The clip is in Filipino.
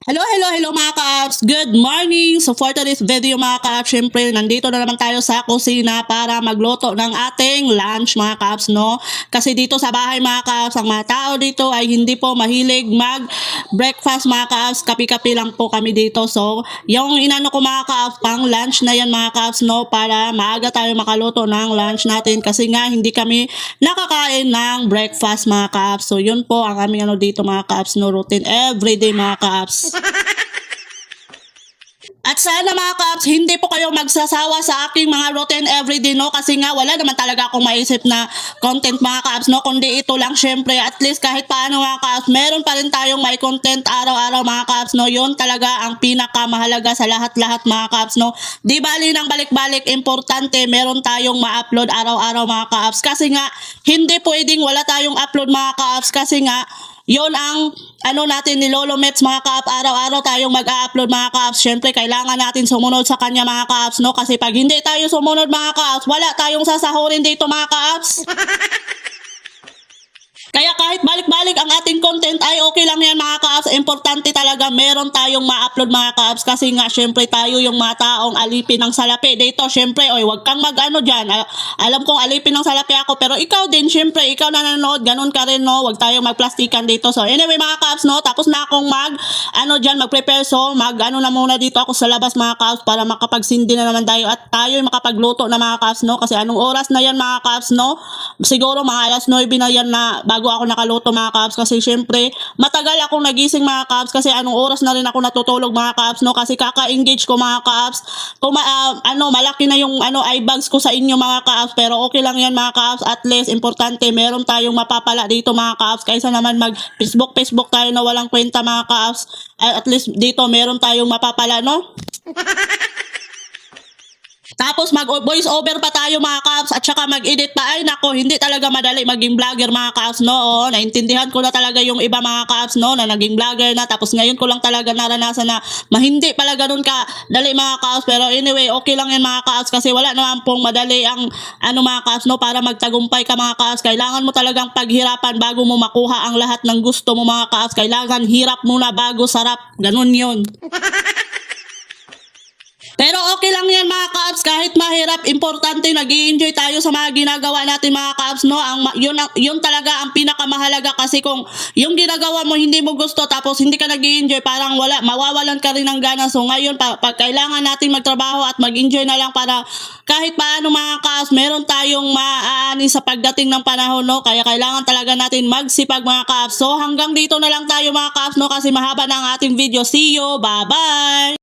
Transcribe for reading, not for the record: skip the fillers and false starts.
Hello mga ka-apps! Good morning! So for today's video mga ka-apps, syempre nandito na naman tayo sa kusina para magluto ng ating lunch mga ka-apps, no? Kasi dito sa bahay mga ka-apps, ang mga tao dito ay hindi po mahilig mag-breakfast mga ka-apps. Kapi-kapi lang po kami dito. So yung inano ko mga ka-apps, pang lunch na yan mga ka-apps, no? Para maaga tayo makaluto ng lunch natin kasi nga hindi kami nakakain ng breakfast mga ka-apps. So yun po ang aming ano dito mga ka-apps, no? Routine everyday mga ka-apps. At sana mga ka-apps, hindi po kayo magsasawa sa aking mga routine everyday, no? Kasi nga wala naman talaga akong maisip na content mga ka-apps, no? Kundi ito lang syempre, at least kahit paano mga ka-apps, meron pa rin tayong may content araw-araw mga ka-apps, no? Yun talaga ang pinakamahalaga sa lahat-lahat mga ka-apps, no? Di bali ng balik-balik, importante meron tayong ma-upload araw-araw mga ka-apps. Kasi nga, hindi pwedeng wala tayong upload mga ka-apps kasi nga, yon ang ano natin ni Lolo Mets mga ka-apps, araw-araw tayong mag-a-upload mga ka-apps. Syempre kailangan natin sumunod sa kanya mga ka-apps, no? Kasi pag hindi tayo sumunod mga ka-apps, wala tayong sasahurin dito mga ka-apps. Kaya kahit balik-balik ang ating content ay okay lang yan mga ka-apps. Importante talaga meron tayong ma-upload mga ka-apps kasi nga syempre tayo yung mga taong alipin ng salapi dito. Syempre, oy, wag kang mag-ano dyan. Alam kong alipin ng salapi ako pero ikaw din syempre, ikaw na nanonood, ganun ka rin, no? Wag tayong magplastikan dito. So anyway mga ka-apps, no? Tapos na akong mag-prepare. So mag-ano na muna dito ako sa labas mga ka-apps para makapagsindi na naman tayo at tayo makapagluto na mga ka-apps, no? Kasi anong oras na yan mga ka-apps, no? Siguro mga alas 9 na yan na bago ako nakaluto mga ka-apps kasi syempre matagal akong nagising mga ka-apps kasi anong oras na rin ako natutulog mga ka-apps, no? Kasi kaka-engage ko mga ka-apps. Malaki na yung eye bags ko sa inyo mga ka-apps pero okay lang yan mga ka-apps. At least importante meron tayong mapapala dito mga ka-apps kaysa naman mag Facebook tayo na walang kwenta mga ka-apps. At least dito meron tayong mapapala, no? Tapos mag-voice over pa tayo mga ka-apps at saka mag-edit pa. Ay nako, hindi talaga madali maging vlogger mga ka-apps, no? Oo, naintindihan ko na talaga yung iba mga ka-apps, no? Na naging vlogger na. Tapos ngayon ko lang talaga naranasan na hindi pala ganun ka dali mga ka-apps. Pero anyway, okay lang yan mga ka-apps kasi wala naman pong madali ang mga ka-apps, no? Para magtagumpay ka mga ka-apps. Kailangan mo talagang paghirapan bago mo makuha ang lahat ng gusto mo mga ka-apps. Kailangan hirap muna bago sarap. Ganun yun. Pero okay lang yan mga ka-apps, kahit mahirap, importante nag-i-enjoy tayo sa mga ginagawa natin mga ka-apps, no? Yun talaga ang pinakamahalaga kasi kung yung ginagawa mo hindi mo gusto tapos hindi ka nag-i-enjoy, parang mawawalan ka rin ng gana. So ngayon, pag kailangan natin magtrabaho at mag-enjoy na lang para kahit paano mga ka-apps, meron tayong maaani sa pagdating ng panahon, no? Kaya kailangan talaga natin magsipag mga ka-apps. So hanggang dito na lang tayo mga ka-apps, no? Kasi mahaba na ang ating video. See you, bye-bye!